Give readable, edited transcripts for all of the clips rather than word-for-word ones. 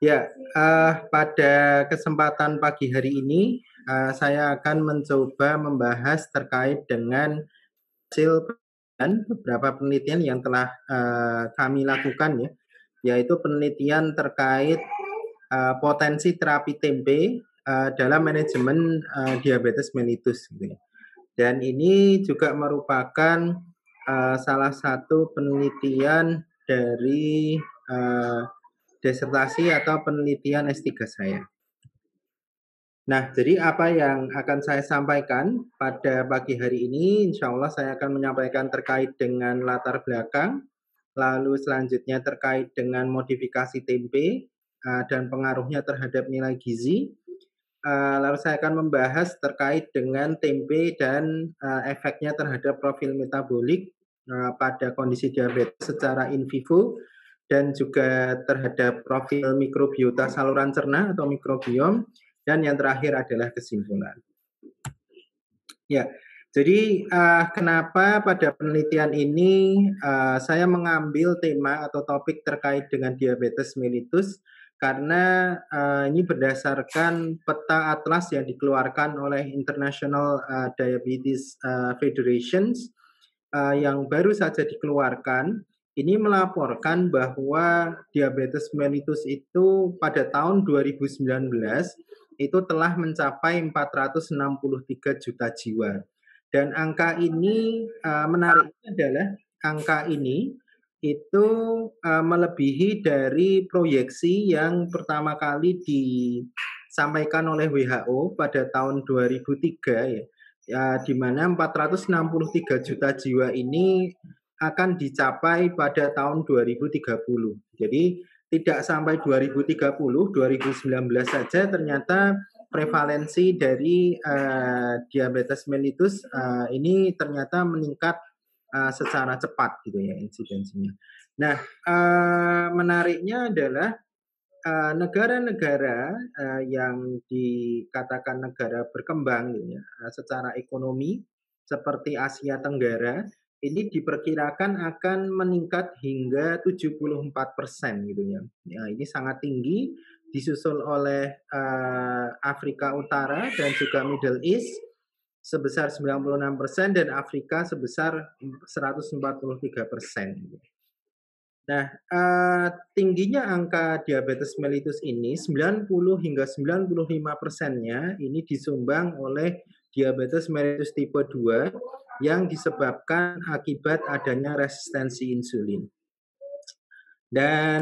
Ya, pada kesempatan pagi hari ini, saya akan mencoba membahas terkait dengan hasil dan beberapa penelitian yang telah kami lakukan ya, yaitu penelitian terkait potensi terapi tempe dalam manajemen diabetes mellitus gitu ya. Dan ini juga merupakan salah satu penelitian dari disertasi atau penelitian S3 saya. Nah, jadi apa yang akan saya sampaikan pada pagi hari ini, insya Allah saya akan menyampaikan terkait dengan latar belakang, lalu selanjutnya terkait dengan modifikasi tempe dan pengaruhnya terhadap nilai gizi. Lalu saya akan membahas terkait dengan tempe dan efeknya terhadap profil metabolik pada kondisi diabetes secara in vivo dan juga terhadap profil mikrobiota saluran cerna atau mikrobiom, dan yang terakhir adalah kesimpulan. Ya, jadi kenapa pada penelitian ini saya mengambil tema atau topik terkait dengan diabetes mellitus? Karena ini berdasarkan peta atlas yang dikeluarkan oleh International Diabetes Federations yang baru saja dikeluarkan. Ini melaporkan bahwa diabetes mellitus itu pada tahun 2019 itu telah mencapai 463 juta jiwa. Dan angka ini menariknya adalah angka ini itu melebihi dari proyeksi yang pertama kali disampaikan oleh WHO pada tahun 2003 ya, di mana 463 juta jiwa ini akan dicapai pada tahun 2030. Jadi tidak sampai 2030, 2019 saja ternyata prevalensi dari diabetes mellitus ini ternyata meningkat secara cepat gitu ya insidensinya. Nah, menariknya adalah negara-negara yang dikatakan negara berkembang gitu ya, secara ekonomi seperti Asia Tenggara ini diperkirakan akan meningkat hingga 74% gitu ya. Ya, ini sangat tinggi, disusul oleh Afrika Utara dan juga Middle East sebesar 96% dan Afrika sebesar 143%. Nah, tingginya angka diabetes mellitus ini 90 hingga 95%-nya ini disumbang oleh diabetes mellitus tipe 2 yang disebabkan akibat adanya resistensi insulin. Dan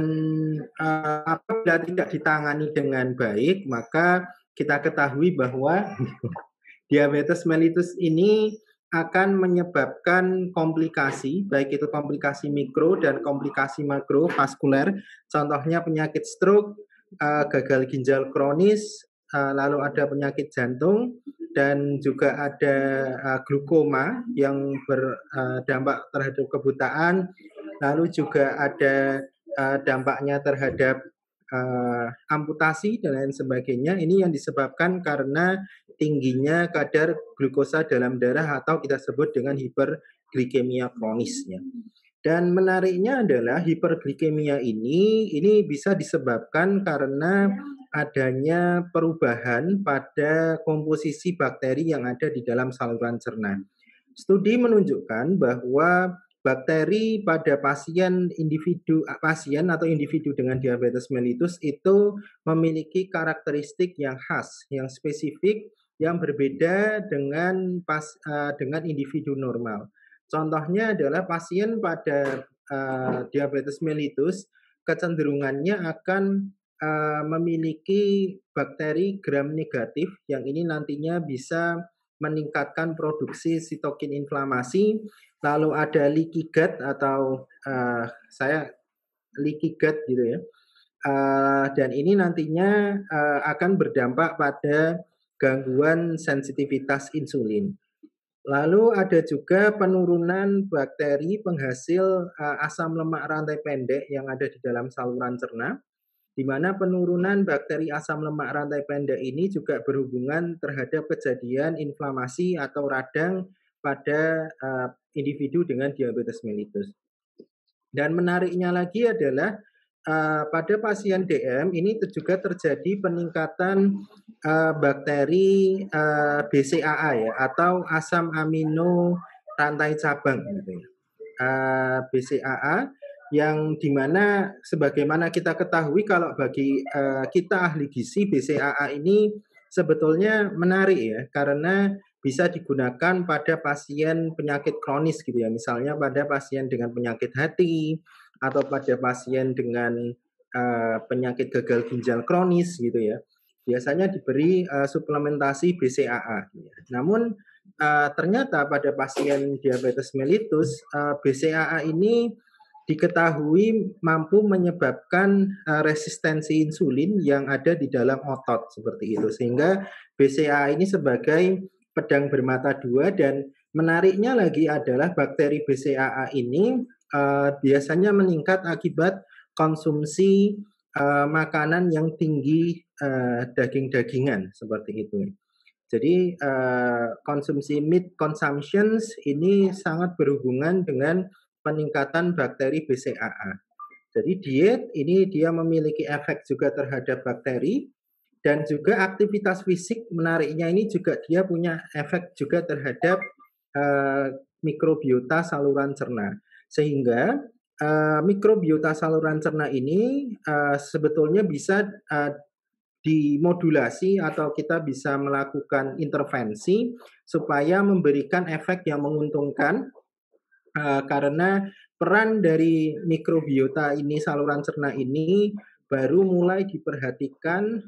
apabila tidak ditangani dengan baik, maka kita ketahui bahwa diabetes mellitus ini akan menyebabkan komplikasi, baik itu komplikasi mikro dan komplikasi makrovaskuler, contohnya penyakit stroke, gagal ginjal kronis, lalu ada penyakit jantung, dan juga ada glukoma yang berdampak terhadap kebutaan, lalu juga ada dampaknya terhadap amputasi dan lain sebagainya. Ini yang disebabkan karena tingginya kadar glukosa dalam darah atau kita sebut dengan hiperglikemia kronis ya. Dan menariknya adalah hiperglikemia ini bisa disebabkan karena adanya perubahan pada komposisi bakteri yang ada di dalam saluran cerna. Studi menunjukkan bahwa bakteri pada pasien atau individu dengan diabetes mellitus itu memiliki karakteristik yang khas, yang spesifik, yang berbeda dengan individu normal. Contohnya adalah pasien pada diabetes mellitus kecenderungannya akan memiliki bakteri gram negatif yang ini nantinya bisa meningkatkan produksi sitokin inflamasi. Lalu ada leaky gut atau leaky gut gitu ya. Dan ini nantinya akan berdampak pada gangguan sensitivitas insulin. Lalu ada juga penurunan bakteri penghasil asam lemak rantai pendek yang ada di dalam saluran cerna, di mana penurunan bakteri asam lemak rantai pendek ini juga berhubungan terhadap kejadian inflamasi atau radang pada individu dengan diabetes mellitus. Dan menariknya lagi adalah pada pasien DM ini juga terjadi peningkatan bakteri BCAA ya, atau asam amino rantai cabang gitu ya. BCAA yang dimana sebagaimana kita ketahui kalau bagi kita ahli gizi, BCAA ini sebetulnya menarik ya, karena bisa digunakan pada pasien penyakit kronis gitu ya, misalnya pada pasien dengan penyakit hati atau pada pasien dengan penyakit gagal ginjal kronis gitu ya, biasanya diberi suplementasi BCAA gitu ya. Namun ternyata pada pasien diabetes mellitus BCAA ini diketahui mampu menyebabkan resistensi insulin yang ada di dalam otot seperti itu, sehingga BCAA ini sebagai pedang bermata dua. Dan menariknya lagi adalah bakteri BCAA ini biasanya meningkat akibat konsumsi makanan yang tinggi daging-dagingan seperti itu. Jadi konsumsi meat consumptions ini sangat berhubungan dengan peningkatan bakteri BCAA. Jadi diet ini dia memiliki efek juga terhadap bakteri, dan juga aktivitas fisik menariknya ini juga dia punya efek juga terhadap mikrobiota saluran cerna. Sehingga mikrobiota saluran cerna ini sebetulnya bisa dimodulasi atau kita bisa melakukan intervensi supaya memberikan efek yang menguntungkan, karena peran dari mikrobiota ini, saluran cerna ini baru mulai diperhatikan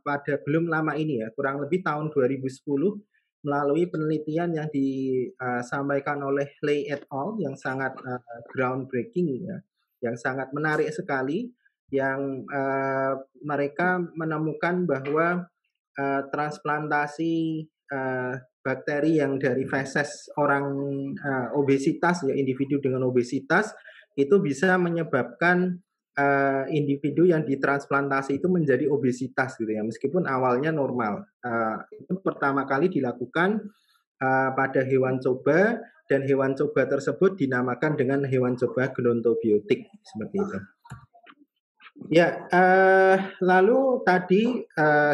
pada belum lama ini ya, kurang lebih tahun 2010 melalui penelitian yang disampaikan oleh Lei et al. Yang sangat groundbreaking ya, yang sangat menarik sekali, yang mereka menemukan bahwa transplantasi bakteri yang dari feses orang obesitas ya, individu dengan obesitas itu bisa menyebabkan individu yang ditransplantasi itu menjadi obesitas gitu ya, meskipun awalnya normal. Itu pertama kali dilakukan pada hewan coba, dan hewan coba tersebut dinamakan dengan hewan coba gerontobiotik seperti itu. Ya, lalu tadi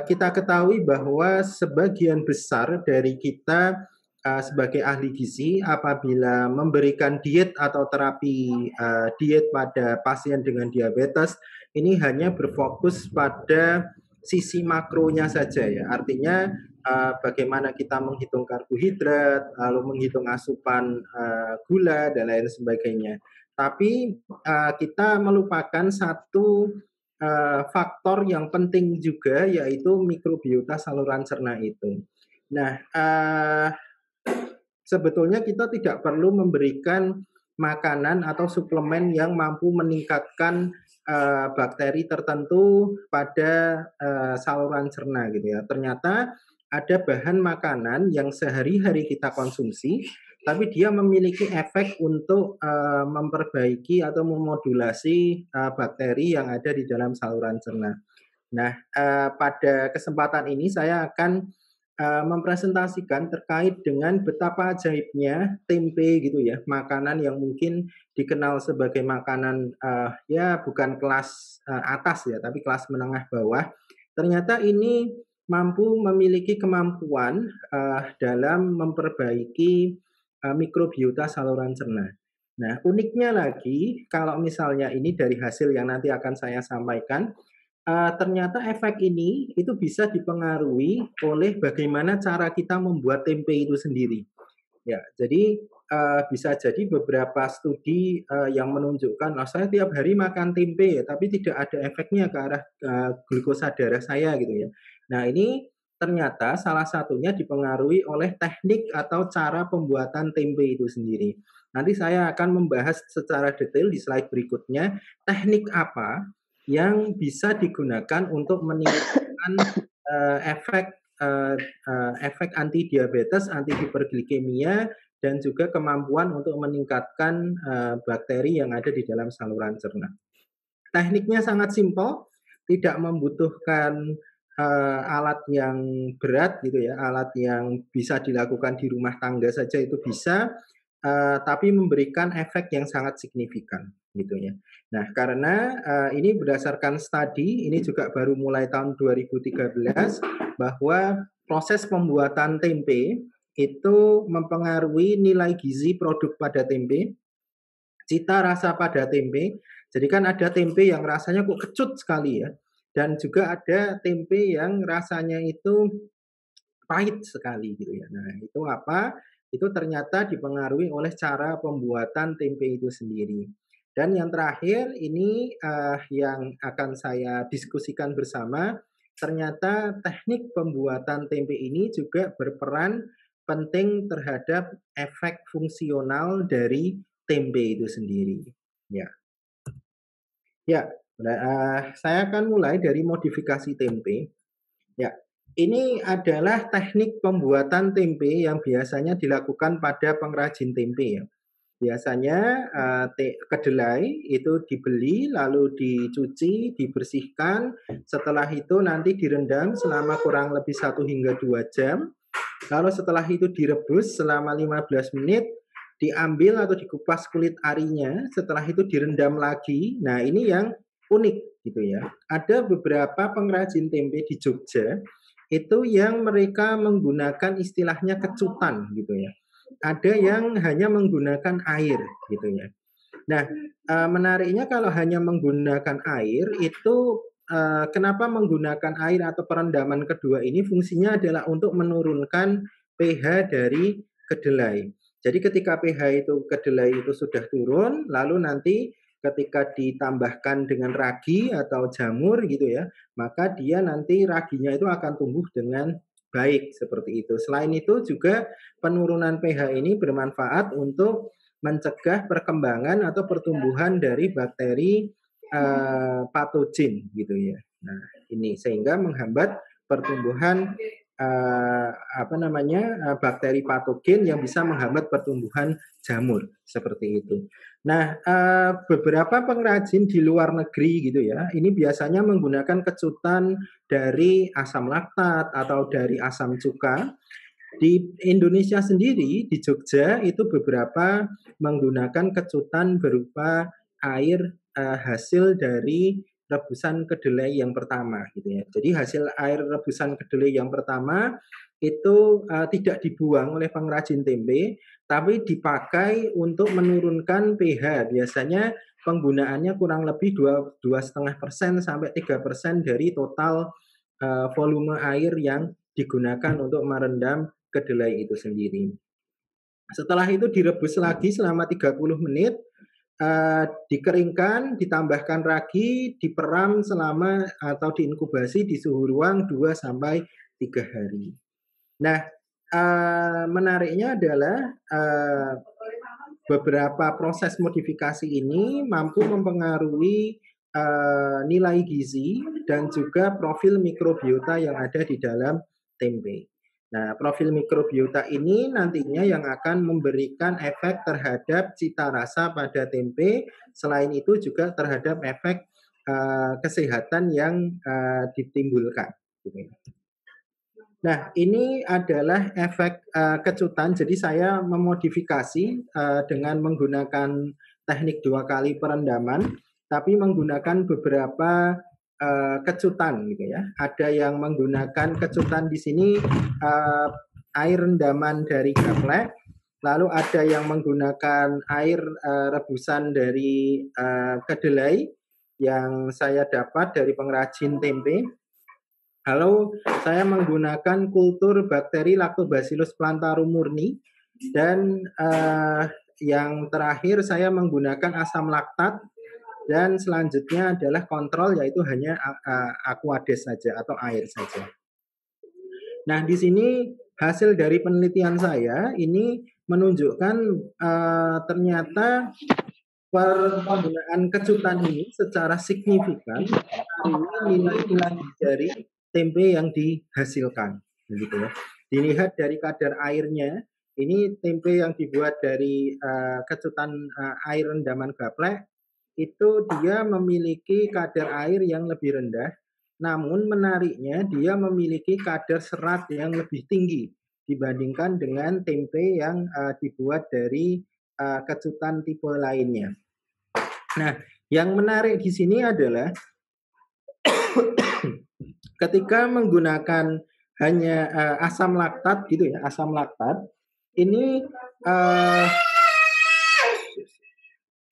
kita ketahui bahwa sebagian besar dari kita sebagai ahli gizi apabila memberikan diet atau terapi diet pada pasien dengan diabetes ini hanya berfokus pada sisi makronya saja ya. Artinya bagaimana kita menghitung karbohidrat, lalu menghitung asupan gula dan lain sebagainya. Tapi kita melupakan satu faktor yang penting juga, yaitu mikrobiota saluran cerna itu. Nah, sebetulnya kita tidak perlu memberikan makanan atau suplemen yang mampu meningkatkan bakteri tertentu pada saluran cerna gitu ya. Ternyata ada bahan makanan yang sehari-hari kita konsumsi, tapi dia memiliki efek untuk memperbaiki atau memodulasi bakteri yang ada di dalam saluran cerna. Nah, pada kesempatan ini saya akan mempresentasikan terkait dengan betapa ajaibnya tempe gitu ya, makanan yang mungkin dikenal sebagai makanan ya bukan kelas atas ya, tapi kelas menengah bawah. Ternyata ini mampu memiliki kemampuan dalam memperbaiki mikrobiota saluran cerna. Nah, uniknya lagi kalau misalnya ini dari hasil yang nanti akan saya sampaikan, ternyata efek ini itu bisa dipengaruhi oleh bagaimana cara kita membuat tempe itu sendiri. Ya, jadi bisa jadi beberapa studi yang menunjukkan, oh saya tiap hari makan tempe ya, tapi tidak ada efeknya ke arah glukosa darah saya gitu ya. Nah ini ternyata salah satunya dipengaruhi oleh teknik atau cara pembuatan tempe itu sendiri. Nanti saya akan membahas secara detail di slide berikutnya teknik apa yang bisa digunakan untuk meningkatkan efek anti diabetes, anti hiperglikemia, dan juga kemampuan untuk meningkatkan bakteri yang ada di dalam saluran cerna. Tekniknya sangat simpel, tidak membutuhkan alat yang berat gitu ya, alat yang bisa dilakukan di rumah tangga saja itu bisa, tapi memberikan efek yang sangat signifikan. gitu ya. Nah, karena ini berdasarkan studi, ini juga baru mulai tahun 2013 bahwa proses pembuatan tempe itu mempengaruhi nilai gizi produk pada tempe, cita rasa pada tempe. Jadi kan ada tempe yang rasanya kok kecut sekali ya, dan juga ada tempe yang rasanya itu pahit sekali gitu ya. Nah, itu apa? Itu ternyata dipengaruhi oleh cara pembuatan tempe itu sendiri. Dan yang terakhir ini yang akan saya diskusikan bersama, ternyata teknik pembuatan tempe ini juga berperan penting terhadap efek fungsional dari tempe itu sendiri. Ya, ya. Nah, saya akan mulai dari modifikasi tempe. Ya, ini adalah teknik pembuatan tempe yang biasanya dilakukan pada pengrajin tempe ya. Biasanya kedelai itu dibeli, lalu dicuci, dibersihkan, setelah itu nanti direndam selama kurang lebih 1 hingga 2 jam. Lalu setelah itu direbus selama 15 menit, diambil atau dikupas kulit arinya, setelah itu direndam lagi. Nah, ini yang unik gitu ya. Ada beberapa pengrajin tempe di Jogja itu yang mereka menggunakan istilahnya kecutan gitu ya. Ada yang hanya menggunakan air gitu ya. Nah, menariknya kalau hanya menggunakan air itu kenapa menggunakan air atau perendaman kedua ini fungsinya adalah untuk menurunkan pH dari kedelai. Jadi ketika pH itu kedelai itu sudah turun, lalu nanti ketika ditambahkan dengan ragi atau jamur gitu ya, maka dia nanti raginya itu akan tumbuh dengan baik seperti itu. Selain itu juga penurunan pH ini bermanfaat untuk mencegah perkembangan atau pertumbuhan dari bakteri patogen gitu ya. Nah, ini sehingga menghambat pertumbuhan bakteri patogen yang bisa menghambat pertumbuhan jamur seperti itu. Nah, beberapa pengrajin di luar negeri gitu ya, ini biasanya menggunakan kecutan dari asam laktat atau dari asam cuka. Di Indonesia sendiri, di Jogja itu beberapa menggunakan kecutan berupa air hasil dari rebusan kedelai yang pertama gitu ya. Jadi hasil air rebusan kedelai yang pertama itu tidak dibuang oleh pengrajin tempe, tapi dipakai untuk menurunkan pH. Biasanya penggunaannya kurang lebih 2,5% sampai 3% dari total volume air yang digunakan untuk merendam kedelai itu sendiri. Setelah itu direbus lagi selama 30 menit, dikeringkan, ditambahkan ragi, diperam selama atau diinkubasi di suhu ruang 2 sampai 3 hari. Nah, menariknya adalah beberapa proses modifikasi ini mampu mempengaruhi nilai gizi dan juga profil mikrobiota yang ada di dalam tempe. Nah, profil mikrobiota ini nantinya yang akan memberikan efek terhadap cita rasa pada tempe, selain itu juga terhadap efek kesehatan yang ditimbulkan. Nah, ini adalah efek kecutan. Jadi saya memodifikasi dengan menggunakan teknik 2 kali perendaman, tapi menggunakan beberapa kecutan gitu ya. Ada yang menggunakan kecutan di sini air rendaman dari gaplek, lalu ada yang menggunakan air rebusan dari kedelai yang saya dapat dari pengrajin tempe. Lalu saya menggunakan kultur bakteri Lactobacillus plantarum murni dan yang terakhir saya menggunakan asam laktat dan selanjutnya adalah kontrol yaitu hanya aquades saja atau air saja. Nah, di sini hasil dari penelitian saya ini menunjukkan ternyata penggunaan kecutan ini secara signifikan nilai-nilai dari tempe yang dihasilkan, begitu ya. Dilihat dari kadar airnya, ini tempe yang dibuat dari kecutan air rendaman gaplek itu dia memiliki kadar air yang lebih rendah, namun menariknya dia memiliki kadar serat yang lebih tinggi dibandingkan dengan tempe yang dibuat dari kecutan tipe lainnya. Nah, yang menarik di sini adalah ketika menggunakan hanya asam laktat gitu ya, asam laktat ini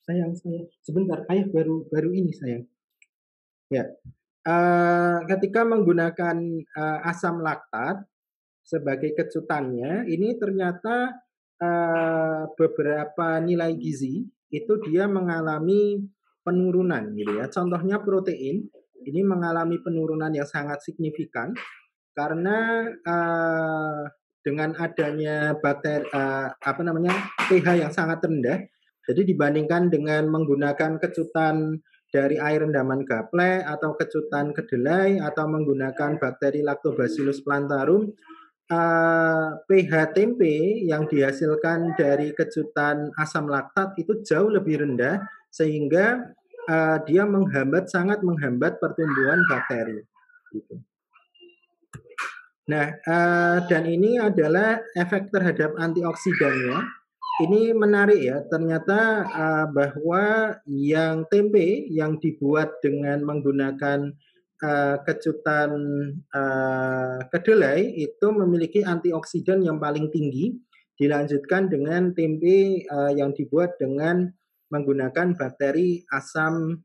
sayang sebentar, ayah baru ini sayang. Ya, ketika menggunakan asam laktat sebagai kecutannya, ini ternyata beberapa nilai gizi itu dia mengalami penurunan gitu ya. Contohnya protein ini mengalami penurunan yang sangat signifikan karena dengan adanya bakteri pH yang sangat rendah. Jadi dibandingkan dengan menggunakan kecutan dari air rendaman gaplek atau kecutan kedelai atau menggunakan bakteri Lactobacillus plantarum, pH tempe yang dihasilkan dari kecutan asam laktat itu jauh lebih rendah sehingga dia sangat menghambat pertumbuhan bakteri. Gitu. Nah, dan ini adalah efek terhadap antioksidannya. Ini menarik ya, ternyata bahwa yang tempe yang dibuat dengan menggunakan kecutan kedelai itu memiliki antioksidan yang paling tinggi, dilanjutkan dengan tempe yang dibuat dengan menggunakan bakteri asam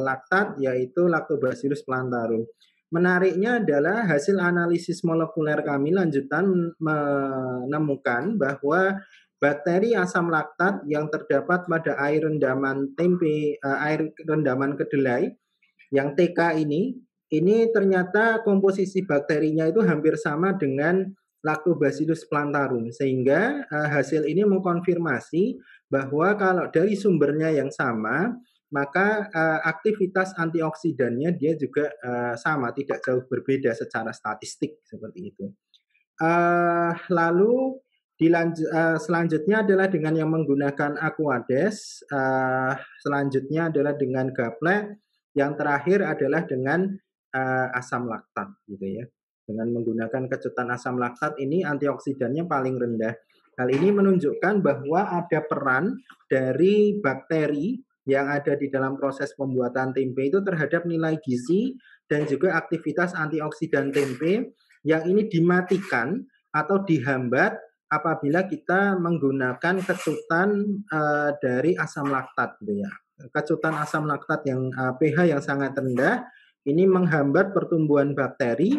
laktat yaitu Lactobacillus plantarum. Menariknya adalah hasil analisis molekuler kami lanjutan menemukan bahwa bakteri asam laktat yang terdapat pada air rendaman tempe, air rendaman kedelai yang TK ini ternyata komposisi bakterinya itu hampir sama dengan Lactobacillus plantarum sehingga hasil ini mengkonfirmasi bahwa kalau dari sumbernya yang sama maka aktivitas antioksidannya dia juga sama, tidak jauh berbeda secara statistik seperti itu. Lalu selanjutnya adalah dengan yang menggunakan Aquades, selanjutnya adalah dengan gaplek, yang terakhir adalah dengan asam laktat, gitu ya. Dengan menggunakan kecutan asam laktat ini antioksidannya paling rendah. Hal ini menunjukkan bahwa ada peran dari bakteri yang ada di dalam proses pembuatan tempe itu terhadap nilai gizi dan juga aktivitas antioksidan tempe yang ini dimatikan atau dihambat apabila kita menggunakan kecutan dari asam laktat gitu ya. Kecutan asam laktat yang pH yang sangat rendah ini menghambat pertumbuhan bakteri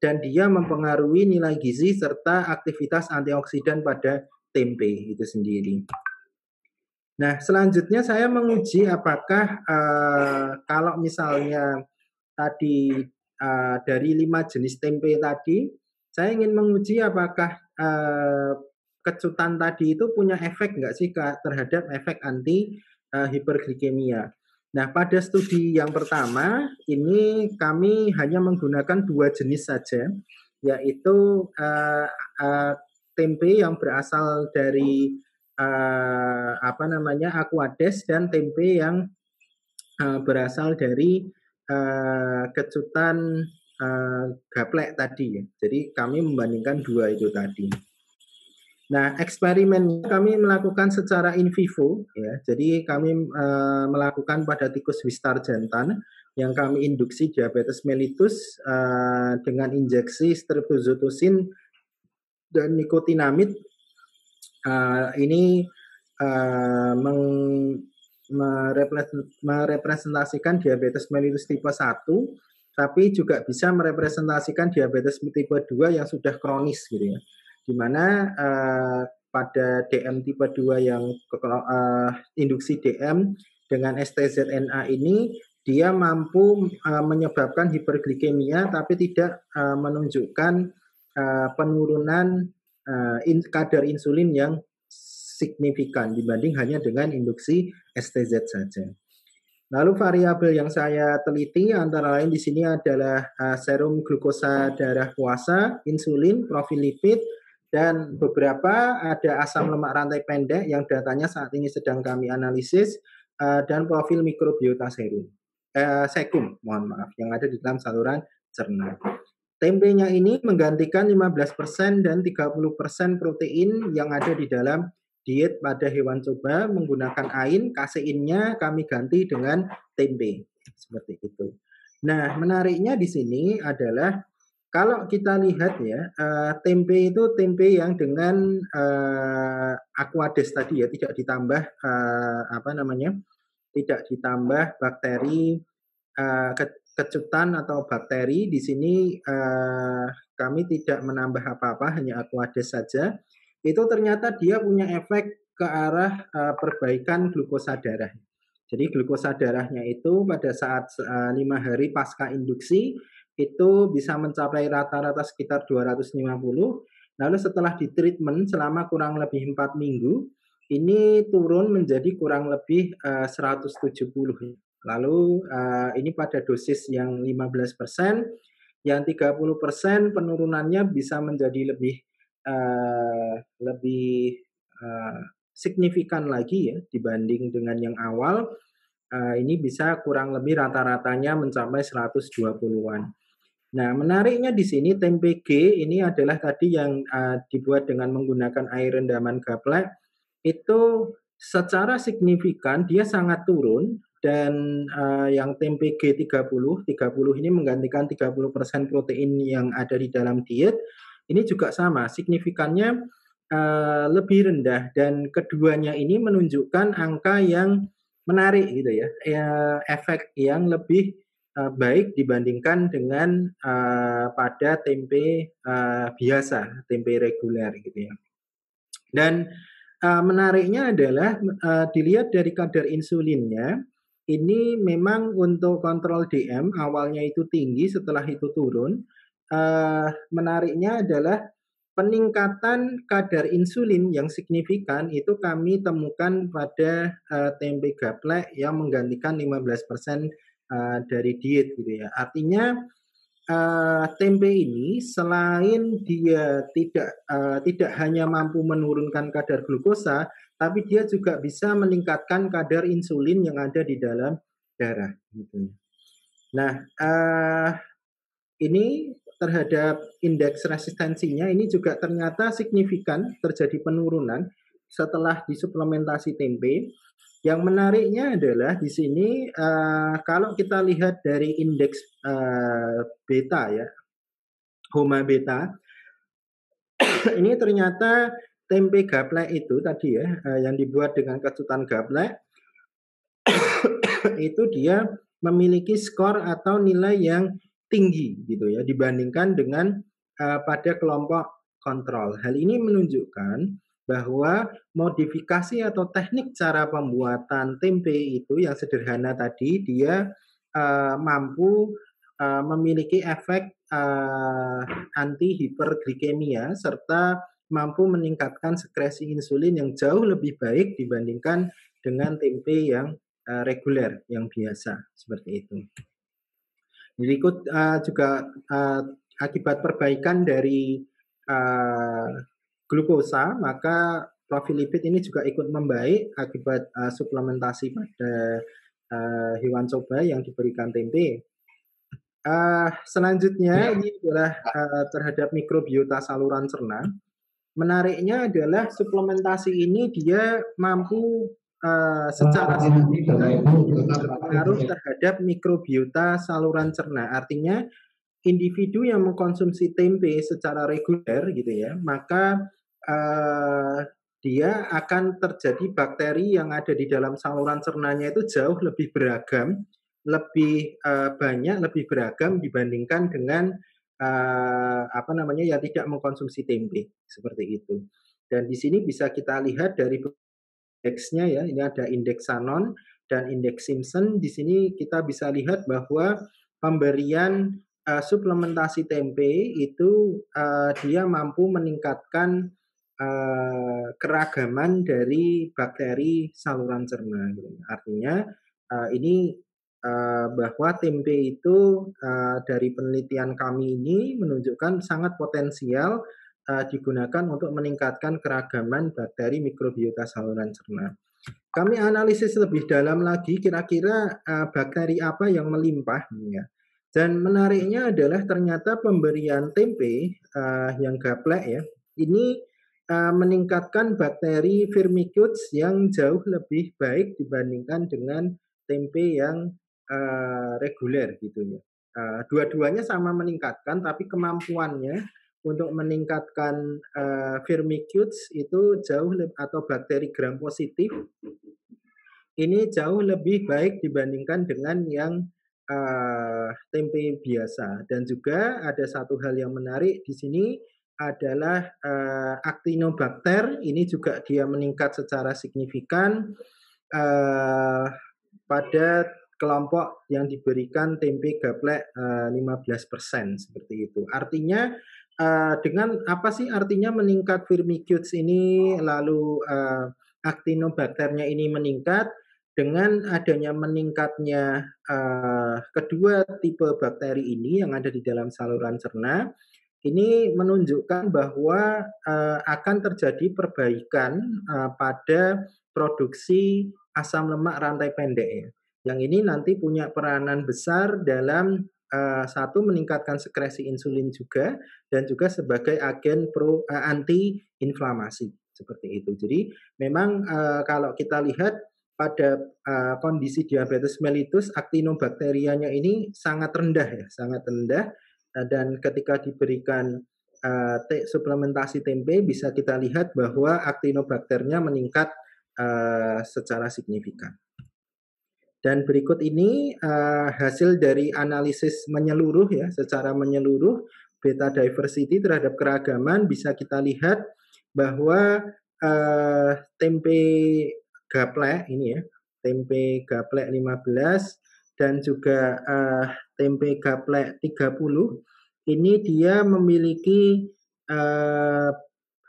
dan dia mempengaruhi nilai gizi serta aktivitas antioksidan pada tempe itu sendiri. Nah, selanjutnya saya menguji apakah kalau misalnya tadi dari 5 jenis tempe tadi, saya ingin menguji apakah kecutan tadi itu punya efek nggak sih terhadap efek anti hiperglikemia. Nah, pada studi yang pertama ini kami hanya menggunakan 2 jenis saja, yaitu tempe yang berasal dari Aquades dan tempe yang berasal dari kecutan gaplek tadi ya. Jadi kami membandingkan 2 itu tadi. Nah, eksperimen kami melakukan secara in vivo ya. Jadi kami melakukan pada tikus Wistar jantan yang kami induksi diabetes mellitus dengan injeksi streptozotocin dan nikotinamid. Ini merepresentasikan diabetes mellitus tipe 1, tapi juga bisa merepresentasikan diabetes tipe 2 yang sudah kronis gitu ya. Di mana pada DM tipe 2 yang induksi DM dengan STZNA ini dia mampu menyebabkan hiperglikemia tapi tidak menunjukkan penurunan kadar insulin yang signifikan dibanding hanya dengan induksi STZ saja. Lalu variabel yang saya teliti antara lain di sini adalah serum glukosa darah puasa, insulin, profil lipid, dan beberapa ada asam lemak rantai pendek yang datanya saat ini sedang kami analisis, dan profil mikrobiota sekum, mohon maaf, yang ada di dalam saluran cerna. Tempenya ini menggantikan 15% dan 30% protein yang ada di dalam diet pada hewan coba menggunakan ain, kaseinnya kami ganti dengan tempe. Seperti itu. Nah, menariknya di sini adalah kalau kita lihat ya, tempe itu tempe yang dengan aquades tadi ya, tidak ditambah tidak ditambah bakteri kecutan atau bakteri. Di sini kami tidak menambah apa-apa, hanya aquades saja. Itu ternyata dia punya efek ke arah perbaikan glukosa darah. Jadi glukosa darahnya itu pada saat 5 hari pasca induksi itu bisa mencapai rata-rata sekitar 250. Lalu setelah di treatment selama kurang lebih 4 minggu, ini turun menjadi kurang lebih 170. Lalu ini pada dosis yang 15%, yang 30% penurunannya bisa menjadi lebih signifikan lagi ya dibanding dengan yang awal. Ini bisa kurang lebih rata-ratanya mencapai 120-an. Nah, menariknya di sini tempe G ini adalah tadi yang dibuat dengan menggunakan air rendaman gaplek, itu secara signifikan dia sangat turun dan yang tempe G30 ini menggantikan 30% protein yang ada di dalam diet. Ini juga sama, signifikannya lebih rendah dan keduanya ini menunjukkan angka yang menarik gitu ya, efek yang lebih baik dibandingkan dengan pada tempe biasa, tempe reguler gitu ya. Dan menariknya adalah dilihat dari kadar insulinnya, ini memang untuk kontrol DM awalnya itu tinggi, setelah itu turun. Menariknya adalah peningkatan kadar insulin yang signifikan itu kami temukan pada tempe gaplek yang menggantikan 15% dari diet gitu ya. Artinya tempe ini selain dia tidak hanya mampu menurunkan kadar glukosa, tapi dia juga bisa meningkatkan kadar insulin yang ada di dalam darah gitu. Nah, ini terhadap indeks resistensinya ini juga ternyata signifikan terjadi penurunan setelah disuplementasi tempe. Yang menariknya adalah di sini kalau kita lihat dari indeks beta ya, HOMA beta, ini ternyata tempe gaplek itu tadi ya, yang dibuat dengan kecutan gaplek, itu dia memiliki skor atau nilai yang tinggi gitu ya dibandingkan dengan pada kelompok kontrol. Hal ini menunjukkan bahwa modifikasi atau teknik cara pembuatan tempe itu yang sederhana tadi dia mampu memiliki efek anti hiperglikemia serta mampu meningkatkan sekresi insulin yang jauh lebih baik dibandingkan dengan tempe yang reguler yang biasa seperti itu. Berikut juga akibat perbaikan dari glukosa, maka profil lipid ini juga ikut membaik akibat suplementasi pada hewan coba yang diberikan tempe. Selanjutnya ini adalah terhadap mikrobiota saluran cerna. Menariknya adalah suplementasi ini dia mampu secara signifikan berpengaruh terhadap mikrobiota saluran cerna. Artinya individu yang mengkonsumsi tempe secara reguler gitu ya, maka dia akan terjadi bakteri yang ada di dalam saluran cernanya itu jauh lebih beragam, lebih banyak, lebih beragam dibandingkan dengan yang tidak mengkonsumsi tempe seperti itu. Dan di sini bisa kita lihat dari indeksnya ya, ini ada indeks Shannon dan indeks Simpson. Di sini kita bisa lihat bahwa pemberian suplementasi tempe itu dia mampu meningkatkan keragaman dari bakteri saluran cerna. Artinya ini bahwa tempe itu dari penelitian kami ini menunjukkan sangat potensial digunakan untuk meningkatkan keragaman bakteri mikrobiota saluran cerna. Kami analisis lebih dalam lagi kira-kira bakteri apa yang melimpah ya. Dan menariknya adalah ternyata pemberian tempe yang gaplek ya, ini meningkatkan bakteri Firmicutes yang jauh lebih baik dibandingkan dengan tempe yang reguler gitu ya. Dua-duanya sama meningkatkan, tapi kemampuannya untuk meningkatkan Firmicutes itu jauh atau bakteri gram positif ini jauh lebih baik dibandingkan dengan yang tempe biasa. Dan juga ada satu hal yang menarik di sini adalah Actinobacter. Ini juga dia meningkat secara signifikan pada kelompok yang diberikan tempe gaplek 15% seperti itu. Artinya dengan apa sih artinya meningkat Firmicutes ini lalu Actinobacternya ini meningkat dengan adanya meningkatnya kedua tipe bakteri ini yang ada di dalam saluran cerna ini menunjukkan bahwa akan terjadi perbaikan pada produksi asam lemak rantai pendek ya. Yang ini nanti punya peranan besar dalam satu meningkatkan sekresi insulin juga dan juga sebagai agen anti inflamasi seperti itu. Jadi memang kalau kita lihat pada kondisi diabetes mellitus actinobacterianya ini sangat rendah ya, sangat rendah dan ketika diberikan suplementasi tempe bisa kita lihat bahwa actinobacternya meningkat secara signifikan. Dan berikut ini hasil dari analisis menyeluruh ya, secara menyeluruh beta diversity terhadap keragaman bisa kita lihat bahwa tempe gaplek ini ya, tempe gaplek 15 dan juga tempe gaplek 30 ini dia memiliki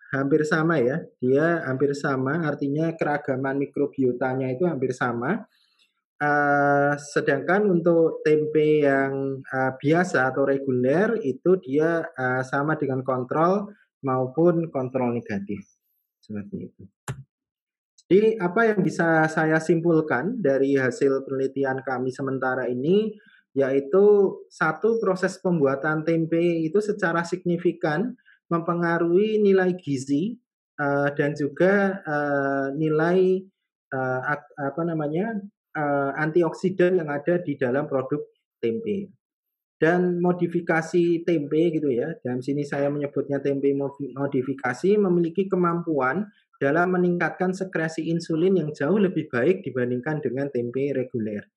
hampir sama ya, dia hampir sama artinya keragaman mikrobiotanya itu hampir sama. Sedangkan untuk tempe yang biasa atau reguler itu dia sama dengan kontrol maupun kontrol negatif seperti itu. Jadi apa yang bisa saya simpulkan dari hasil penelitian kami sementara ini yaitu satu proses pembuatan tempe itu secara signifikan mempengaruhi nilai gizi dan juga nilai apa namanya antioksidan yang ada di dalam produk tempe. Dan modifikasi tempe gitu ya, dalam sini saya menyebutnya tempe modifikasi memiliki kemampuan dalam meningkatkan sekresi insulin yang jauh lebih baik dibandingkan dengan tempe reguler.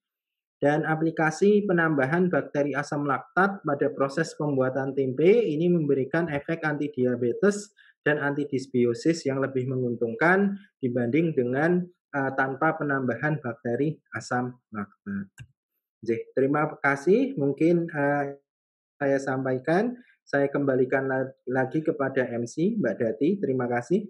Dan aplikasi penambahan bakteri asam laktat pada proses pembuatan tempe ini memberikan efek antidiabetes dan antidysbiosis yang lebih menguntungkan dibanding dengan tanpa penambahan bakteri asam laktat. Terima kasih. Mungkin saya sampaikan. Saya kembalikan lagi kepada MC Mbak Dati. Terima kasih.